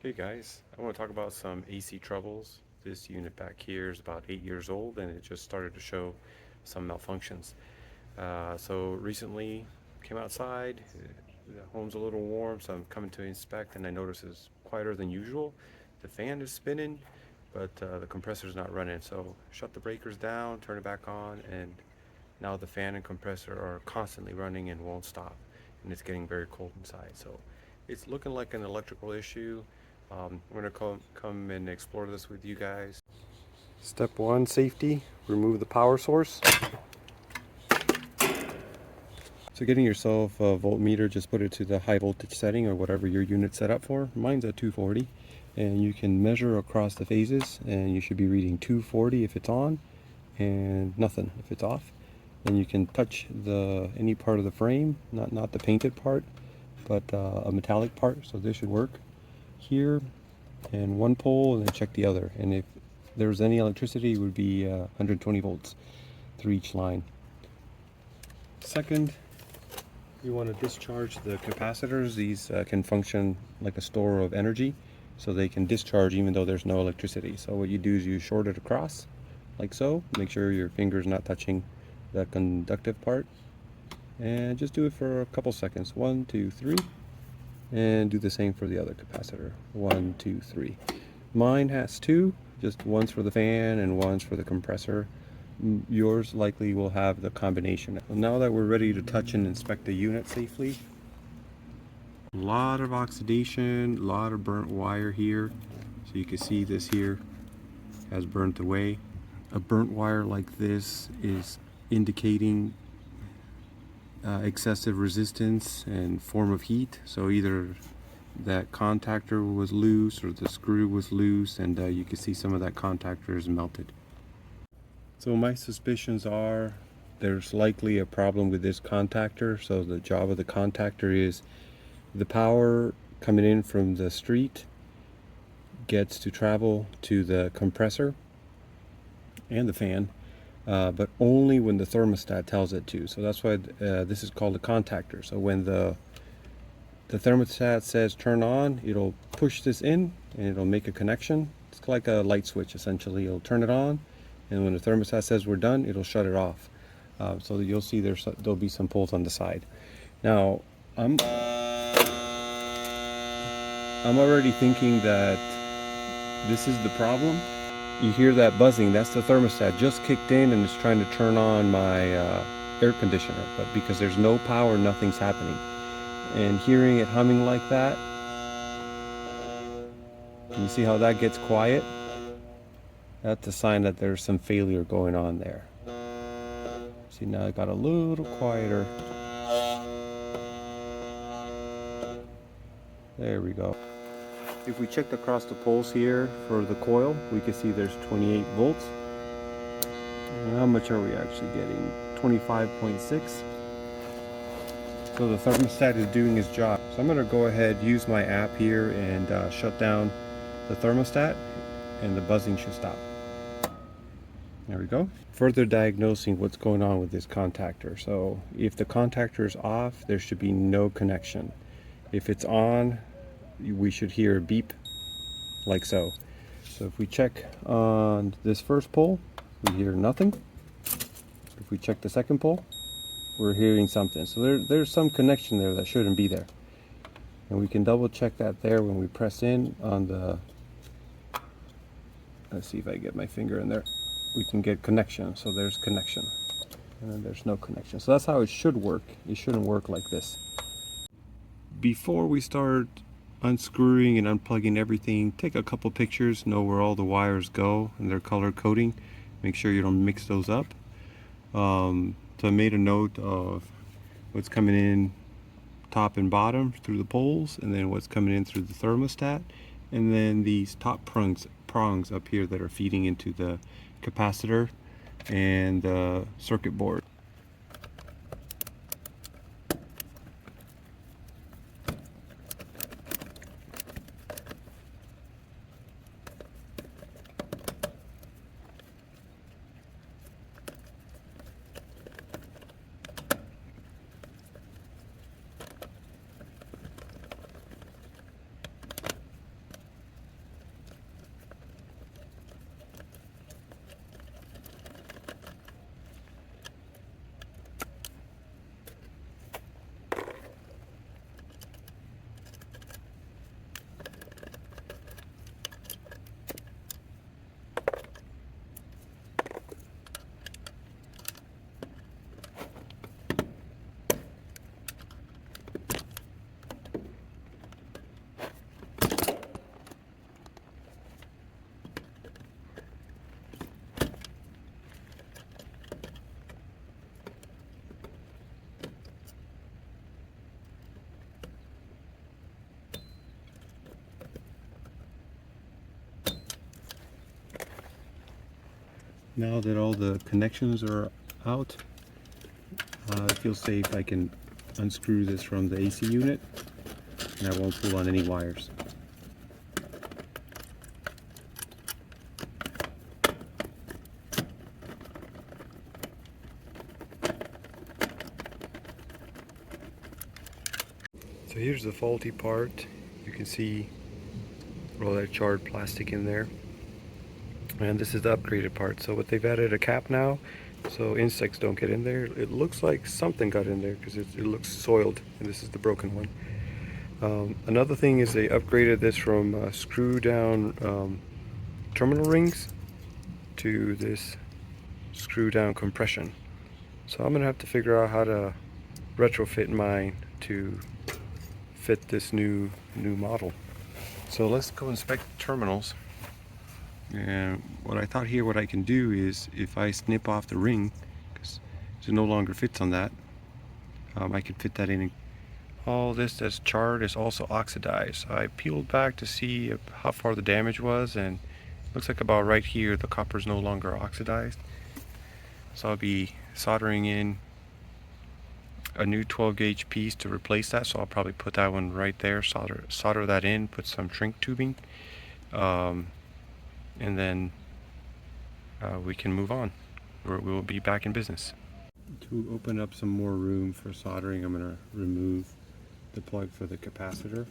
Hey guys, I want to talk about some AC troubles. This unit back here is about 8 years old and it just started to show some malfunctions. So recently came outside, the home's a little warm, so I'm coming to inspect and I notice it's quieter than usual. The fan is spinning, but the compressor's not running. So shut the breakers down, turn it back on, and now the fan and compressor are constantly running and won't stop. And it's getting very cold inside. So it's looking like an electrical issue. I'm going to come and explore this with you guys. Step one, safety. Remove the power source. So getting yourself a voltmeter, just put it to the high voltage setting or whatever your unit's set up for. Mine's at 240. And you can measure across the phases and you should be reading 240 if it's on and nothing if it's off. And you can touch any part of the frame, not the painted part, but a metallic part. So this should work here, and one pole, and then check the other. And if there's any electricity, it would be 120 volts through each line. Second, you want to discharge the capacitors. These can function like a store of energy, so they can discharge even though there's no electricity. So what you do is you short it across, like so. Make sure your finger's not touching the conductive part, and just do it for a couple seconds. 1, 2, 3, and do the same for the other capacitor. 1, 2, 3. Mine has two, just one's for the fan and one's for the compressor. Yours likely will have the combination. Now that we're ready to touch and inspect the unit safely, a lot of oxidation, a lot of burnt wire here. So you can see this here has burnt away. A burnt wire like this is indicating excessive resistance and form of heat. So either that contactor was loose or the screw was loose, and you can see some of that contactor is melted. So my suspicions are there's likely a problem with this contactor. So the job of the contactor is the power coming in from the street gets to travel to the compressor and the fan, but only when the thermostat tells it to. So that's why this is called a contactor. So when the thermostat says turn on, it'll push this in and it'll make a connection. It's like a light switch essentially. It'll turn it on, and when the thermostat says we're done, it'll shut it off. So that you'll see there'll be some pulls on the side. Now I'm already thinking that this is the problem. You hear that buzzing, that's the thermostat just kicked in and it's trying to turn on my air conditioner, but because there's no power, nothing's happening. And hearing it humming like that, you see how that gets quiet? That's a sign that there's some failure going on there. See, now it got a little quieter. There we go. If we checked across the poles here for the coil, we can see there's 28 volts. And how much are we actually getting? 25.6. So the thermostat is doing its job. So I'm going to go ahead, use my app here, and shut down the thermostat, and the buzzing should stop. There we go. Further diagnosing what's going on with this contactor. So if the contactor is off, there should be no connection. If it's on, we should hear a beep like so. So if we check on this first pole, we hear nothing. If we check the second pole, we're hearing something. So there's some connection there that shouldn't be there. And we can double check that there when we press in on the, let's see if I get my finger in there. We can get connection. So there's connection. And then there's no connection. So that's how it should work. It shouldn't work like this. Before we start unscrewing and unplugging everything, take a couple pictures, know where all the wires go and their color coding. Make sure you don't mix those up. So I made a note of what's coming in top and bottom through the poles, and then what's coming in through the thermostat, and then these top prongs up here that are feeding into the capacitor and the circuit board. Now that all the connections are out, I feel safe. I can unscrew this from the AC unit and I won't pull on any wires. So here's the faulty part. You can see all that charred plastic in there. And this is the upgraded part. So what they've added a cap now, so insects don't get in there. It looks like something got in there because it looks soiled, and this is the broken one. Another thing is they upgraded this from screw down terminal rings to this screw down compression. So I'm gonna have to figure out how to retrofit mine to fit this new model. So let's go inspect the terminals. And what I thought here, what I can do is if I snip off the ring, because it no longer fits on that, I could fit that in. All this that's charred is also oxidized. So I peeled back to see how far the damage was, and it looks like about right here the copper is no longer oxidized. So I'll be soldering in a new 12 gauge piece to replace that. So I'll probably put that one right there, solder that in, put some shrink tubing, and then we can move on. We will be back in business. To open up some more room for soldering, I'm going to remove the plug for the capacitor.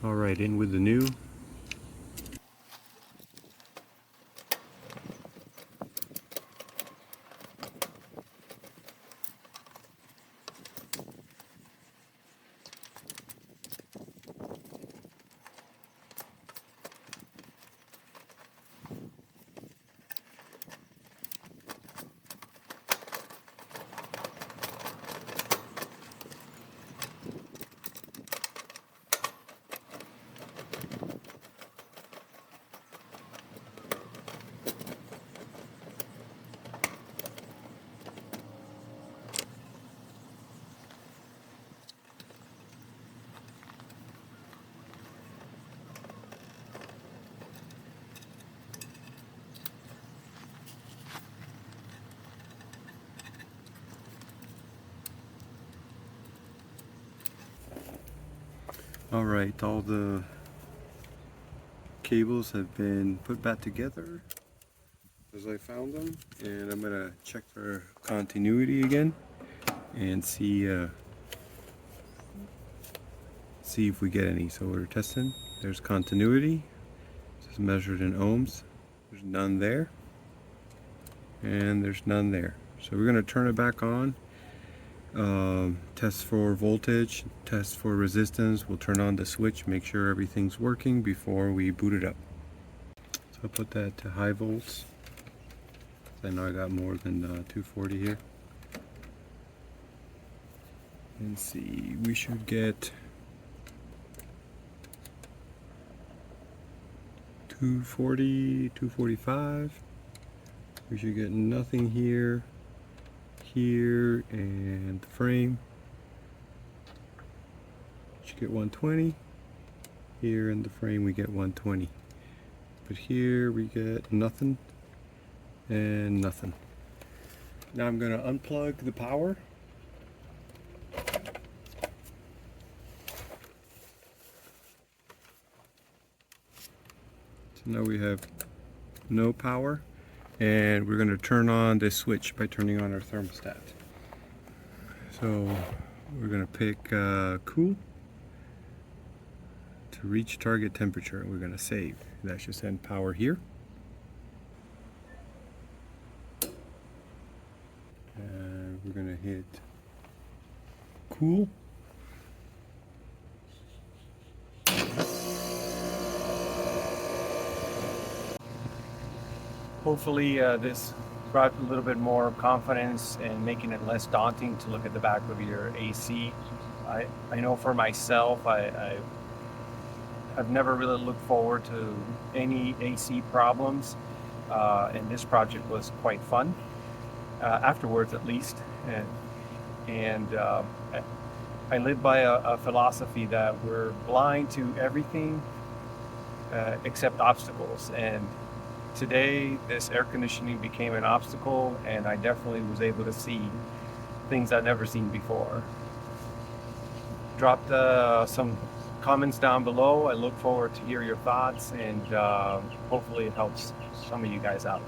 All right, in with the new. All right, all the cables have been put back together as I found them, and I'm gonna check for continuity again and see if we get any. So we're testing. There's continuity. This is measured in ohms. There's none there, and there's none there. So we're gonna turn it back on. Test for voltage, test for resistance. We'll turn on the switch, make sure everything's working before we boot it up. So I'll put that to high volts. I know I got more than 240 here. And see, we should get 240, 245. We should get nothing here, here, and the frame. Should get 120. Here in the frame we get 120. But here we get nothing and nothing. Now I'm going to unplug the power. So now we have no power, and we're going to turn on this switch by turning on our thermostat. So we're going to pick cool to reach target temperature. We're going to save. That should send power here. And we're going to hit cool. Hopefully this brought a little bit more confidence and making it less daunting to look at the back of your AC. I know for myself, I've never really looked forward to any AC problems, and this project was quite fun, afterwards at least. And I live by a philosophy that we're blind to everything except obstacles. And today, this air conditioning became an obstacle, and I definitely was able to see things I've never seen before. Drop some comments down below. I look forward to hear your thoughts, and hopefully it helps some of you guys out.